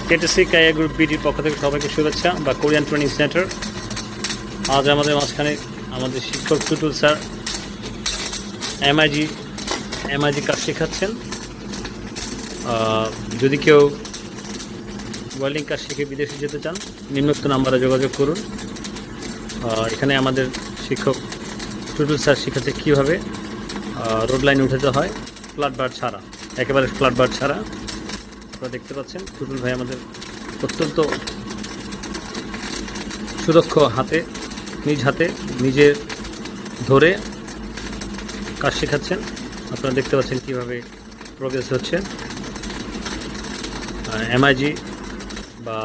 KTC কায়া group বিডির পক্ষ থেকে সবাইকে শুভেচ্ছা বা কোরিয়ান ট্রেনিং সেন্টার। আজ আমাদের মাঝখানে আমাদের শিক্ষক টুটুল স্যার এমআইজি কাজ শেখাচ্ছেন। যদি কেউ ওয়েল্ডিং কাজ শিখে বিদেশে যেতে চান নিম্নোক্ত নাম্বারে যোগাযোগ করুন। এখানে আমাদের শিক্ষক টুটুল স্যার শেখাচ্ছে কীভাবে রোড লাইনে উঠাতে হয় ফ্ল্যাট বার ছাড়া, একেবারে ফ্ল্যাট বার ছাড়া। আপনারা দেখতে পাচ্ছেন টুটুল ভাই আমাদের অত্যন্ত সুদক্ষ হাতে নিজে ধরে কাজ শেখাচ্ছেন। আপনারা দেখতে পাচ্ছেন কীভাবে প্রোগ্রেস হচ্ছে। এমআইজি বা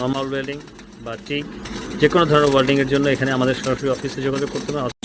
নর্মাল ওয়েল্ডিং বা টিক যে কোনো ধরনের ওয়েল্ডিংয়ের জন্য এখানে আমাদের সরাসরি অফিসে যোগাযোগ করতে হবে।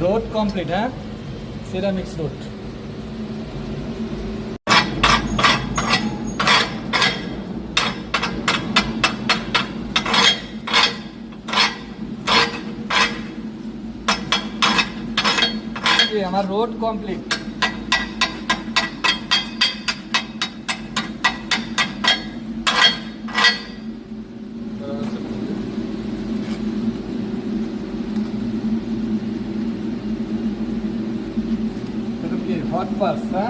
रोड कंप्लीट है सिरामिक्स रोड। ये हमारा रोड कंप्लीट। हॉट पास है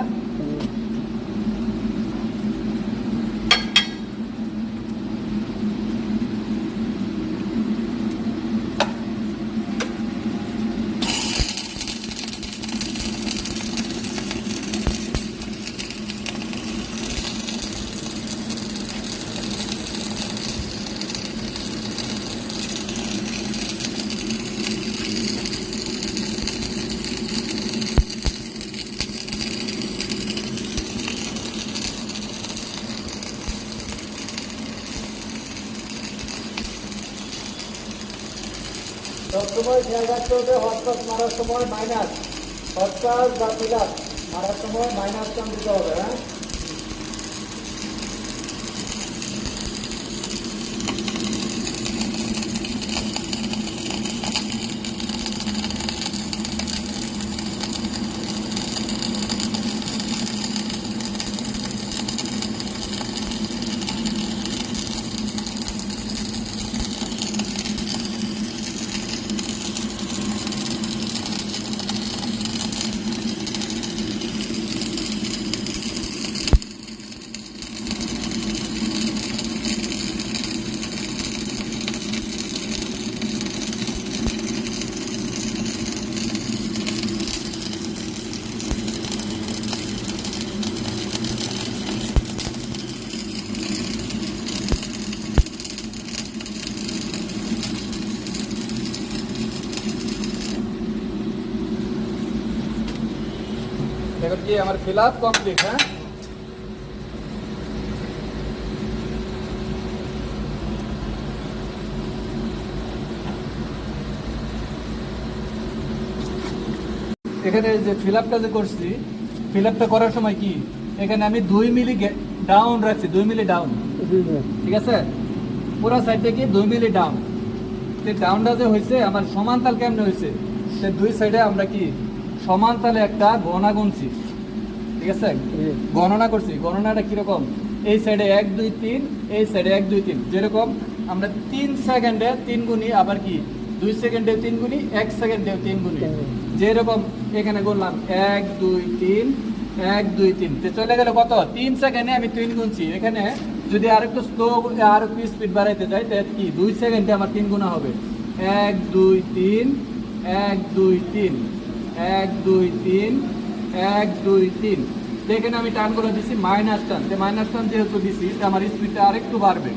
सब समय ख्याल रखते হবে হটপাস মারার সময় মাইনাস হটপাস বা প্লাস মারার সময় মাইনাস টান দিতে হবে। হ্যাঁ এখন কি আমার ফিল আপ কমপ্লিট। হ্যাঁ, এখানে যে ফিল আপটা যে করছি, ফিল আপটা করার সময় কি এখানে আমি 2 মিলি ডাউন রাখছি, 2 মিলি ডাউন, ঠিক আছে, পুরো সাইড থেকে 2 মিলি ডাউন। ডাউনটা যে হয়েছে আমার সমান তাল কেমনে হয়েছে, সে দুই সাইডে আমরা কি সমান তালে একটা গণনা গুনছি, ঠিক আছে, গণনা করছি। গণনাটা কিরকম, এই সাইডে 1 2 3, এই সাইডে 1 2 3, যেরকম আমরা 3 সেকেন্ডে 3 গুণি, আবার কি 2 সেকেন্ডে 3 গুণি, 1 সেকেন্ডে 3 গুণি, যেরকম এখানে গুনলাম 1 2 3 1 2 3, চলে গেল কত 3 সেকেন্ডে আমি 3 গুনছি। এখানে যদি আরেকটু স্লো আর একটু স্পিড বাড়াইতে যাই তাহলে কি 2 সেকেন্ডে আমার 3 গুণা হবে, 1 2 3 1 2 3 1 2 3 1 2 3। এখানে আমি টানগুলো দিছি মাইনাস টান, মাইনাস টান যেহেতু দিছি আমার স্পিডটা আরেকটু বাড়বে,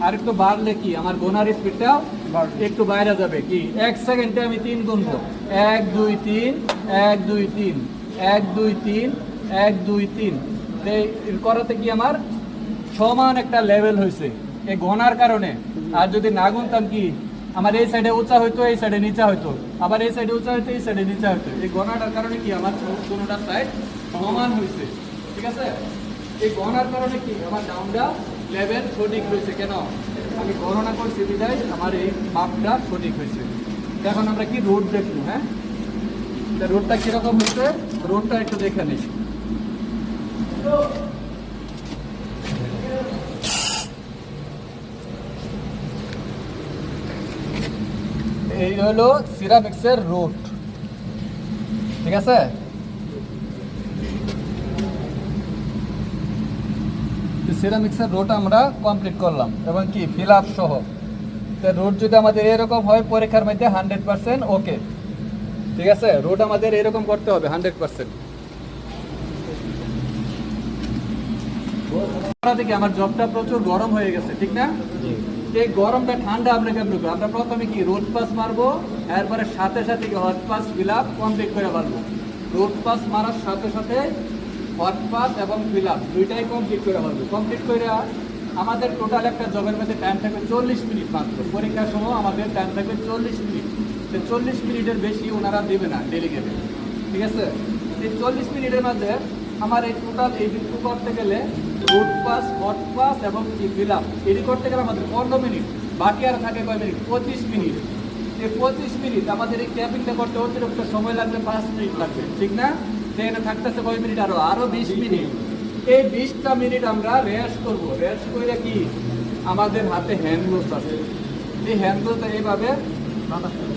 আরেকটু বাড়লে কি আমার গোনার স্পিডটা একটু বাইরে যাবে। কি 1 সেকেন্ডে আমি 3 গুনবো, 1 2 3 1 2 3 1 2 3 1 2 3। এই করাতে কি আমার সমান একটা লেভেল হয়েছে এই গণার কারণে। আর যদি না গুনতাম কি আমার এই সাইডে উঁচা হইতো, এই সাইডে নিচা হইতো, আবার এই সাইডে উঁচা হইতো, এই সাইডে নিচা হইতো। এই গণাটার কারণে কি আমার কোনোটা সাইড সমান হয়েছে, ঠিক আছে। এই গণার কারণে কি আমার ডাউনটা লেভেল সঠিক হয়েছে। কেন আমি গণনা করছি বিধায় আমার এই মাপটা সঠিক হয়েছে। এখন আমরা কি রোড দেখবো। হ্যাঁ, রোডটা কিরকম হয়েছে, রোডটা একটু দেখে নিই। এই হলো সিরামিক্সের রোড, ঠিক আছে। সিরামিক্সের রোড আমরা কমপ্লিট করলাম এবং কি ফিল আপ সহ। রোড যদি আমাদের এরকম হয় পরীক্ষার মধ্যে 100% ওকে, ঠিক আছে। রোড আমাদের এরকম করতে হবে 100%। দেখি আমার জবটা প্রচুর গরম হয়ে গেছে, ঠিক না। এই গরমটা ঠান্ডা আমরা কেমন করবো, আমরা প্রথমে কি রোড পাস মারবো, এরপরে সাথে সাথে কি hot pass fill up complete করে পারবো। রোড পাস মারার সাথে সাথে হট পাস এবং ফিল আপ দুইটাই কমপ্লিট করে পারবো। কমপ্লিট করে আমাদের টোটাল একটা জবের মধ্যে টাইম থাকবে 40 মিনিট মাত্র। পরীক্ষার সময় আমাদের টাইম থাকবে 40 মিনিট। 40 মিনিটের বেশি ওনারা দেবে না ডেলিগেটে, ঠিক আছে। এই 40 মিনিটের মধ্যে আমার এই টোটাল এই বিক্রি করতে গেলে রোড পাস, হট পাস এবং ফিল আপ এটি করতে গেলে আমাদের 15 মিনিট, বাকি আর থাকে কয় মিনিট, 25 মিনিট। এই 25 মিনিট আমাদের এই ক্যাপিংটা করতে অতিরিক্ত সময় লাগবে, 5 মিনিট লাগবে, ঠিক না। এখানে থাকতেছে কয় মিনিট, আরো 20 মিনিট। এই 20টা মিনিট আমরা রেস্ট করব। রেস্ট করে কি আমাদের হাতে হ্যান্ড গ্লোভস আছে, এই হ্যান্ড গ্লোভসটা এইভাবে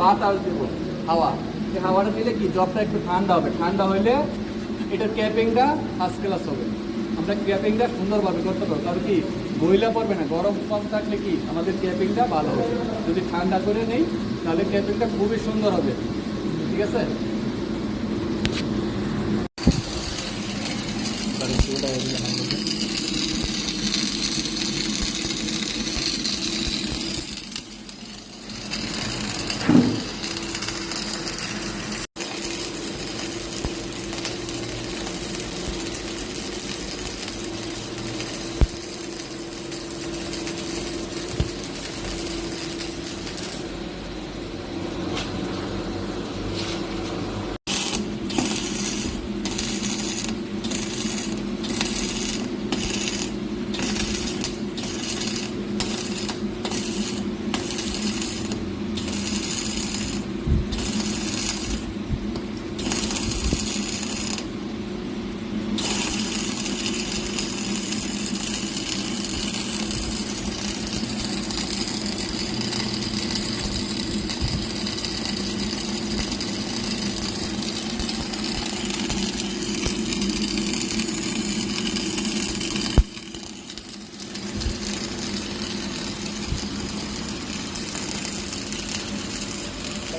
বাতাস দেবো, হাওয়া। এই হাওয়াটা দিলে কি জবটা একটু ঠান্ডা হবে। ঠান্ডা হইলে এটার ক্যাপিংটা ফার্স্ট ক্লাস হবে। আমরা ক্যাপিংটা সুন্দরভাবে করতে পারবো, কারণ কি ময়লা পড়বে না। গরম কম থাকলে কি আমাদের ক্যাপিংটা ভালো হবে। যদি ঠান্ডা করে নেই তাহলে ক্যাপিংটা খুবই সুন্দর হবে, ঠিক আছে।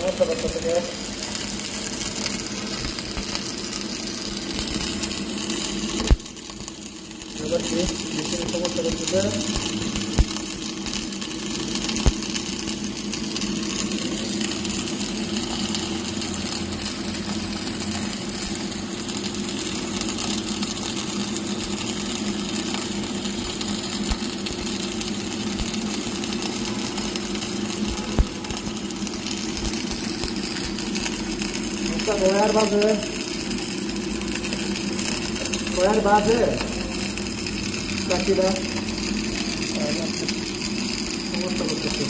সমস্যা করতে থেকে এবার কি সমস্যা করতে ওয়ার বাজে চাকিরা সমস্যা করতেছে।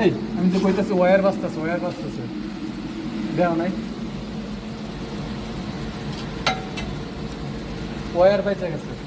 এই আমি তো কইতাছি ওয়্যার বাজতেছে দেও নাই ওয়্যার বাইচা গেছে।